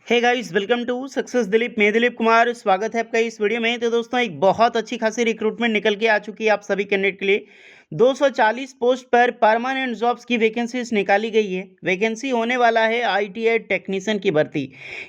Hey guys, welcome to success Dilip. मैं दिलीप कुमार, स्वागत है आपका इस वीडियो में। तो दोस्तों, एक बहुत अच्छी खासी रिक्रूटमेंट निकल के आ चुकी है आप सभी कैंडिडेट के लिए। 240 पोस्ट पर परमानेंट जॉब्स की वैकेंसीज निकाली गई है। वैकेंसी होने वाला है आईटीआई टेक्नीशियन की भर्ती।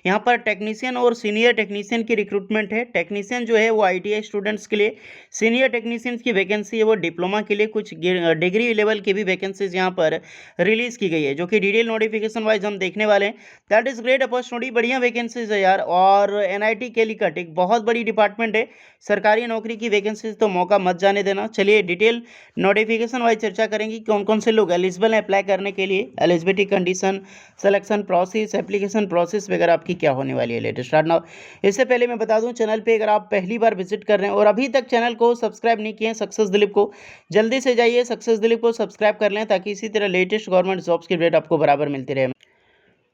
यहाँ पर टेक्नीशियन और सीनियर टेक्नीशियन की रिक्रूटमेंट है। टेक्नीशियन जो है वो आईटीआई स्टूडेंट्स के लिए, सीनियर टेक्नीशियन की वैकेंसी है वो डिप्लोमा के लिए, कुछ डिग्री लेवल की भी वैकेंसीज यहाँ पर रिलीज की गई है, जो कि डिटेल नोटिफिकेशन वाइज हम देखने वाले हैं। दैट इज ग्रेट अपॉर्चुनिटी, बढ़िया वैकेंसीज है यार। और एनआईटी कैलिकट एक बहुत बड़ी डिपार्टमेंट है, सरकारी नौकरी की वैकेंसीज तो मौका मत जाने देना। चलिए डिटेल नोटिफिकेशन वाइज चर्चा करेंगे कौन कौन से लोग एलिजिबल हैं अप्लाई करने के लिए, eligibility condition, selection process, application process वगैरह आपकी क्या होने वाली है। Latest start now. इससे पहले मैं बता दूं, चैनल पे अगर आप पहली बार विजिट कर रहे हैं और अभी तक चैनल को सब्सक्राइब नहीं किए हैं सक्सेस दिलीप को, जल्दी से जाइए सक्सेस दिलीप को सब्सक्राइब कर लें, ताकि इसी तरह लेटेस्ट गवर्नमेंट जॉब्स की अपडेट आपको बराबर मिलती रहे।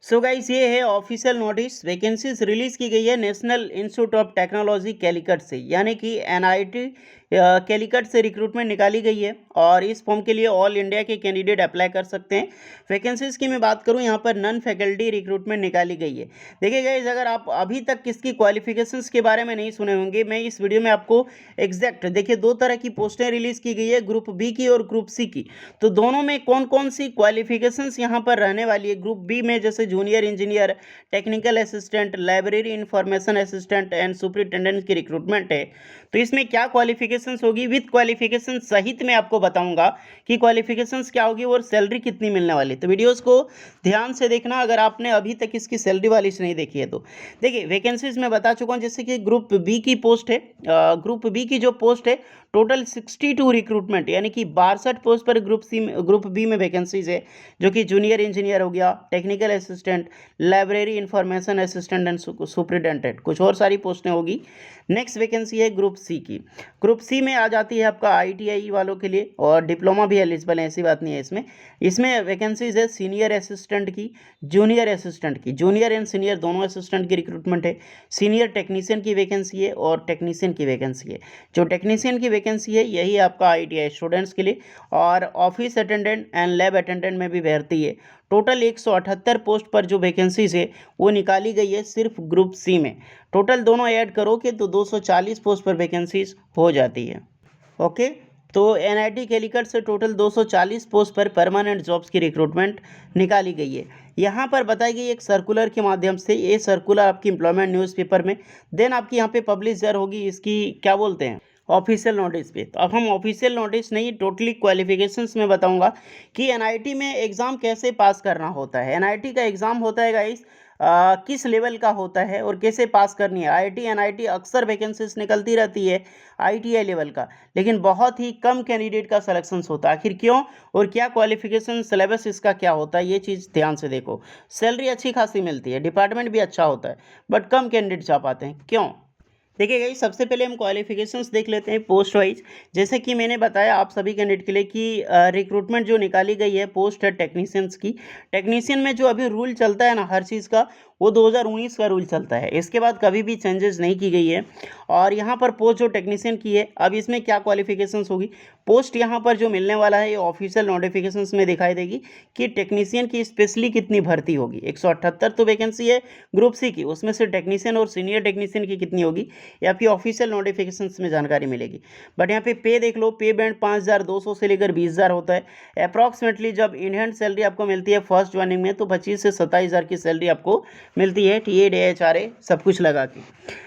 सो गाइस, ये है ऑफिशियल नोटिस। वैकेंसीज रिलीज की गई है national institute of technology Calicut से, यानी कि एनआईटी कैलिकट से रिक्रूटमेंट निकाली गई है और इस फॉर्म के लिए ऑल इंडिया के कैंडिडेट अप्लाई कर सकते हैं। वैकेंसीज की मैं बात करूं, यहाँ पर नन फैकल्टी रिक्रूटमेंट निकाली गई है। देखिए गाइस, अगर आप अभी तक किसकी क्वालिफिकेशंस के बारे में नहीं सुने होंगे, मैं इस वीडियो में आपको एग्जैक्ट, देखिए दो तरह की पोस्टें रिलीज की गई है, ग्रुप बी की और ग्रुप सी की। तो दोनों में कौन कौन सी क्वालिफिकेशंस यहाँ पर रहने वाली है। ग्रुप बी में जैसे junior engineer, technical assistant, library information assistant and superintendent की रिक्रूटमेंट है। तो इसमें क्या क्वालिफिकेशंस होगी, विद क्वालिफिकेशन सहित मैं आपको बताऊंगा कि क्वालिफिकेशंस क्या होगी और सैलरी कितनी मिलने वाली। तो वीडियोस को ध्यान से देखना अगर आपने अभी तक इसकी सैलरी वाली नहीं देखी है तो। देखिए वैकेंसीज में बता चुका हूँ, जैसे कि ग्रुप बी की पोस्ट है, ग्रुप बी की जो पोस्ट है टोटल 62 रिक्रूटमेंट, यानी कि 62 पोस्ट पर ग्रुप बी में वैकेंसीज है, जो कि जूनियर इंजीनियर हो गया, technical assistant, library information assistant and superintendent, कुछ और सारी पोस्टें होगी। नेक्स्ट वैकेंसी है ग्रुप सी की। ग्रुप सी में आ जाती है आपका आईटीआई वालों के लिए, और डिप्लोमा भी एलिजिबल है, ऐसी बात नहीं है इसमें। इसमें वैकेंसीज है सीनियर असिस्टेंट की, जूनियर असिस्टेंट की, जूनियर एंड सीनियर दोनों असिस्टेंट की रिक्रूटमेंट है। सीनियर टेक्नीशियन की वैकेंसी है और टेक्नीशियन की वैकेंसी है। जो टेक्नीशियन की वैकेंसी है यही आपका आईटीआई स्टूडेंट्स के लिए, और office attendant and lab attendant में भी भर्ती है। टोटल 178 पोस्ट पर जो वैकेंसीज है वो निकाली गई है सिर्फ ग्रुप सी में। टोटल दोनों ऐड करोगे तो 240 पोस्ट पर वैकेंसीज हो जाती है। ओके, तो एनआईटी कैलिकट से टोटल 240 पोस्ट पर परमानेंट जॉब्स की रिक्रूटमेंट निकाली गई है। यहाँ पर बताई गई एक सर्कुलर के माध्यम से, ये सर्कुलर आपकी एम्प्लॉयमेंट न्यूज़पेपर में, देन आपकी यहाँ पे पब्लिश जर होगी इसकी, क्या बोलते हैं, ऑफिशियल नोटिस पे। तो अब हम ऑफिशियल नोटिस नहीं, टोटली क्वालिफिकेशंस में बताऊंगा कि एनआईटी में एग्ज़ाम कैसे पास करना होता है। एनआईटी का एग्ज़ाम होता है गाइस, किस लेवल का होता है और कैसे पास करनी है। आईआईटी एनआईटी अक्सर वैकेंसीज निकलती रहती है आईटीआई लेवल का, लेकिन बहुत ही कम कैंडिडेट का सिलेक्शन होता है। आखिर क्यों और क्या क्वालिफिकेशन, सिलेबस इसका क्या होता है, ये चीज़ ध्यान से देखो। सैलरी अच्छी खासी मिलती है, डिपार्टमेंट भी अच्छा होता है, बट कम कैंडिडेट जा पाते हैं, क्यों। देखिए गाइस, सबसे पहले हम क्वालिफिकेशंस देख लेते हैं पोस्ट वाइज। जैसे कि मैंने बताया आप सभी कैंडिडेट के लिए कि रिक्रूटमेंट जो निकाली गई है पोस्ट है टेक्नीशियंस की। टेक्नीशियन में जो अभी रूल चलता है ना हर चीज़ का, वो 2019 का रूल चलता है, इसके बाद कभी भी चेंजेस नहीं की गई है। और यहाँ पर पोस्ट जो टेक्नीशियन की है, अब इसमें क्या क्वालिफिकेशंस होगी, पोस्ट यहाँ पर जो मिलने वाला है ये ऑफिशियल नोटिफिकेशंस में दिखाई देगी कि टेक्नीशियन की स्पेशली कितनी भर्ती होगी। 178 तो वैकेंसी है ग्रुप सी की, उसमें से टेक्नीशियन और सीनियर टेक्नीशियन की कितनी होगी ये आपकी ऑफिशियल नोटिफिकेशंस में जानकारी मिलेगी। बट यहाँ पे पे देख लो, पे बैंड 5,200 से लेकर 20,000 होता है अप्रॉक्सीमेटली। जब इन हैंड सैलरी आपको मिलती है फर्स्ट ज्वाइनिंग में तो 25 से 27,000 की सैलरी आपको मिलती है, TA day H R A सब कुछ लगा के।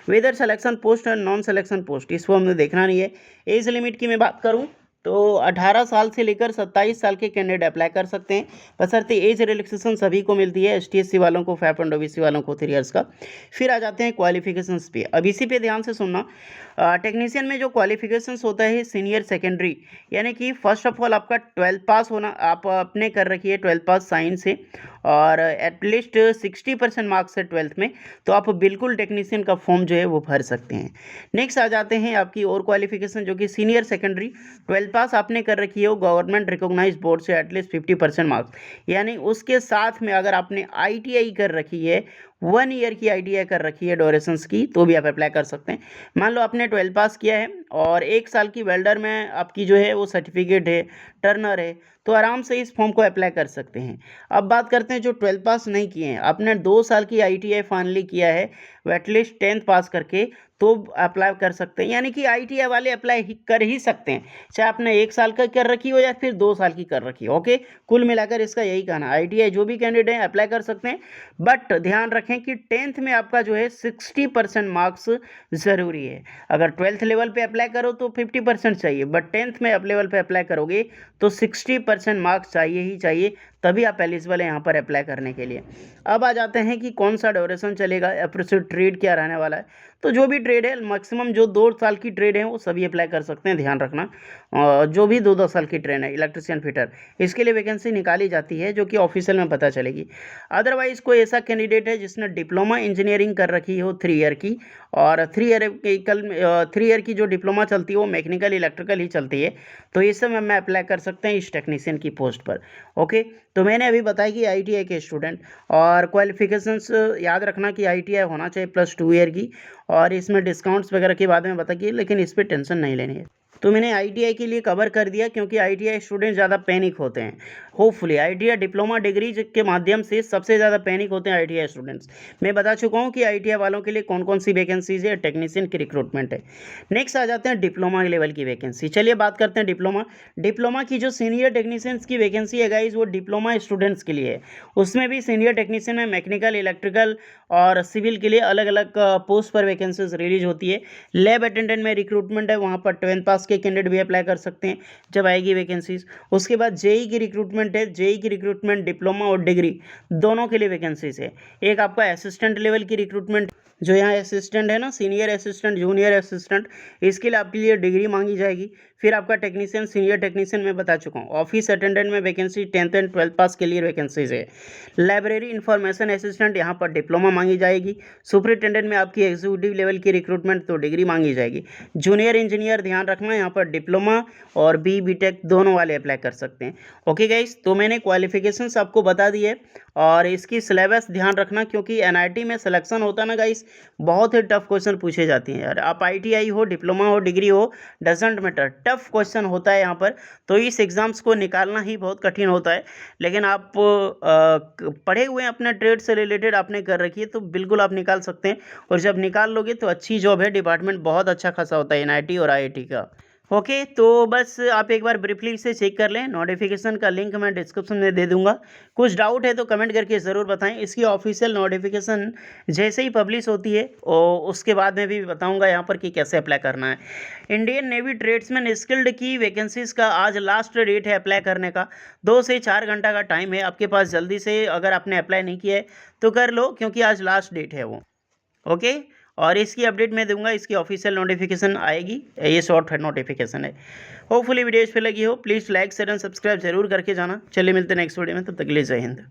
वेदर सिलेक्शन पोस्ट और नॉन सिलेक्शन पोस्ट, इसको हमने देखना नहीं है। एज लिमिट की मैं बात करूँ तो 18 साल से लेकर 27 साल के कैंडिडेट अप्लाई कर सकते हैं, बशर्ते एज रिलैक्सेशन सभी को मिलती है, एसटीएससी वालों को 5 एंड ओबीसी वालों को 3 इयर्स का। फिर आ जाते हैं क्वालिफिकेशंस पे। अब इसी पे ध्यान से सुनना। टेक्नीशियन में जो क्वालिफिकेशंस होता है सीनियर सेकेंडरी, यानी कि फर्स्ट ऑफ ऑल आपका 12th पास होना, आप अपने कर रखिए 12th पास साइंस से और एटलीस्ट 60% मार्क्स है 12th में, तो आप बिल्कुल टेक्नीशियन का फॉर्म जो है वो भर सकते हैं। नेक्स्ट आ जाते हैं आपकी और क्वालिफिकेशन, जो कि सीनियर सेकेंडरी 12th पास आपने कर रखी है वो गवर्नमेंट रिकॉग्नाइज बोर्ड से एटलीस्ट 50% मार्क्स, यानी उसके साथ में अगर आपने आईटीआई कर रखी है 1 ईयर की ITI कर रखी है ड्यूरेशंस की, तो भी आप अप्लाई कर सकते हैं। मान लो आपने 12 पास किया है और 1 साल की वेल्डर में आपकी जो है वो सर्टिफिकेट है, टर्नर है, तो आराम से इस फॉर्म को अप्लाई कर सकते हैं। अब बात करते हैं जो 12 पास नहीं किए हैं, आपने 2 साल की ITI फाइनली किया है, वो एटलीस्ट 10th पास करके, तो अप्लाई कर सकते हैं। यानी कि ITI वाले अप्लाई कर ही सकते हैं, चाहे आपने 1 साल का कर रखी हो या फिर 2 साल की कर रखी हो। ओके, कुल मिलाकर इसका यही कहना है, ITI जो भी कैंडिडेट हैं अप्लाई कर सकते हैं, बट ध्यान रखें कि 10th में आपका जो है 60% मार्क्स ज़रूरी है। अगर 12th लेवल पे अप्लाई करो तो 50% चाहिए, बट 10th में अप लेवल पे अप्लाई करोगे तो 60% मार्क्स चाहिए ही चाहिए, तभी आप एलिजिबल है यहाँ पर अप्लाई करने के लिए। अब आ जाते हैं कि कौन सा ड्यूरेशन चलेगा, अप्रेंटिस ट्रेड क्या रहने वाला है। तो जो भी ट्रेड है, मैक्सिमम जो 2 साल की ट्रेड है वो सभी अप्लाई कर सकते हैं, ध्यान रखना। जो भी 2-2 साल की ट्रेड है, इलेक्ट्रिशियन फिटर, इसके लिए वैकेंसी निकाली जाती है, जो कि ऑफिशियल में पता चलेगी। अदरवाइज कोई ऐसा कैंडिडेट है जिसने डिप्लोमा इंजीनियरिंग कर रखी हो 3 ईयर की, और 3 ईयर की जो डिप्लोमा चलती है वो मैकेनिकल इलेक्ट्रिकल ही चलती है, तो इस समय में अप्लाई कर सकते हैं इस टेक्नीशियन की पोस्ट पर। ओके, तो मैंने अभी बताया कि ITI के स्टूडेंट, और क्वालिफिकेशंस याद रखना कि ITI होना चाहिए +2 ईयर की, और इसमें डिस्काउंट्स वगैरह के बाद में बताइए, लेकिन इस पर टेंशन नहीं लेनी है। तो मैंने ITI के लिए कवर कर दिया, क्योंकि ITI स्टूडेंट ज़्यादा पैनिक होते हैं। होपफुली ITI डिप्लोमा डिग्री के माध्यम से सबसे ज़्यादा पैनिक होते हैं ITI स्टूडेंट्स। मैं बता चुका हूँ कि ITI वालों के लिए कौन कौन सी वैकेंसीज है, टेक्नीशियन की रिक्रूटमेंट है। नेक्स्ट आ जाते हैं डिप्लोमा लेवल की वैकेंसी। चलिए बात करते हैं डिप्लोमा की जो सीनियर टेक्नीशियंस की वैकेंसी है गाइज, वो डिप्लोमा स्टूडेंट्स के लिए है। उसमें भी सीनियर टेक्नीशियन में मैकेनिकल, इलेक्ट्रिकल और सिविल के लिए अलग अलग पोस्ट पर वैकेंसीज रिलीज होती है। लैब अटेंडेंट में रिक्रूटमेंट है, वहाँ पर 12th पास के कैंडिडेट भी अप्लाई कर सकते हैं जब आएगी वैकेंसीज। उसके बाद JEE की रिक्रूटमेंट है, JEE की रिक्रूटमेंट डिप्लोमा और डिग्री दोनों के लिए वैकेंसीज है। एक आपका असिस्टेंट लेवल की रिक्रूटमेंट, जो यहाँ असिस्टेंट है ना, सीनियर असिस्टेंट, जूनियर असिस्टेंट, इसके लिए आपके लिए डिग्री मांगी जाएगी। फिर आपका टेक्नीशियन, सीनियर टेक्नीशियन मैं बता चुका हूँ। ऑफिस अटेंडेंट में वैकेंसी 10th एंड 12th पास के लिए वैकेंसीज है। लाइब्रेरी इंफॉर्मेशन असिस्टेंट, यहाँ पर डिप्लोमा मांगी जाएगी। सुपरिटेंडेंट में आपकी एग्जीक्यूटिव लेवल की रिक्रूटमेंट, तो डिग्री मांगी जाएगी। जूनियर इंजीनियर, ध्यान रखना यहाँ पर डिप्लोमा और BTech दोनों वाले अप्लाई कर सकते हैं। ओके गाइस, तो मैंने क्वालिफिकेशंस आपको बता दी है, और इसकी सिलेबस ध्यान रखना, क्योंकि NIT में सिलेक्शन होता है ना गाइस, बहुत ही टफ क्वेश्चन पूछे जाते हैं यार। आप ITI हो, डिप्लोमा हो, डिग्री हो, डजेंट मैटर, टफ क्वेश्चन होता है यहाँ पर। तो इस एग्ज़ाम्स को निकालना ही बहुत कठिन होता है, लेकिन आप पढ़े हुए हैं, अपने ट्रेड से रिलेटेड आपने कर रखी है, तो बिल्कुल आप निकाल सकते हैं। और जब निकाल लोगे तो अच्छी जॉब है, डिपार्टमेंट बहुत अच्छा खासा होता है NIT और IIT का। ओके, तो बस आप एक बार ब्रीफली इसे चेक कर लें। नोटिफिकेशन का लिंक मैं डिस्क्रिप्शन में दे दूंगा। कुछ डाउट है तो कमेंट करके ज़रूर बताएं। इसकी ऑफिशियल नोटिफिकेशन जैसे ही पब्लिश होती है और उसके बाद में भी बताऊंगा यहाँ पर कि कैसे अप्लाई करना है। इंडियन नेवी ट्रेड्समैन स्किल्ड की वैकेंसीज़ का आज लास्ट डेट है अप्लाई करने का। 2 से 4 घंटा का टाइम है आपके पास, जल्दी से अगर आपने अप्लाई नहीं किया है तो कर लो, क्योंकि आज लास्ट डेट है वो। ओके, और इसकी अपडेट मैं दूंगा, इसकी ऑफिशियल नोटिफिकेशन आएगी, ये शॉर्ट नोटिफिकेशन है। होपफुली वीडियो इस पे लगी हो, please like share and subscribe जरूर करके जाना। चलिए मिलते हैं नेक्स्ट वीडियो में, तब तक के लिए जय हिंद।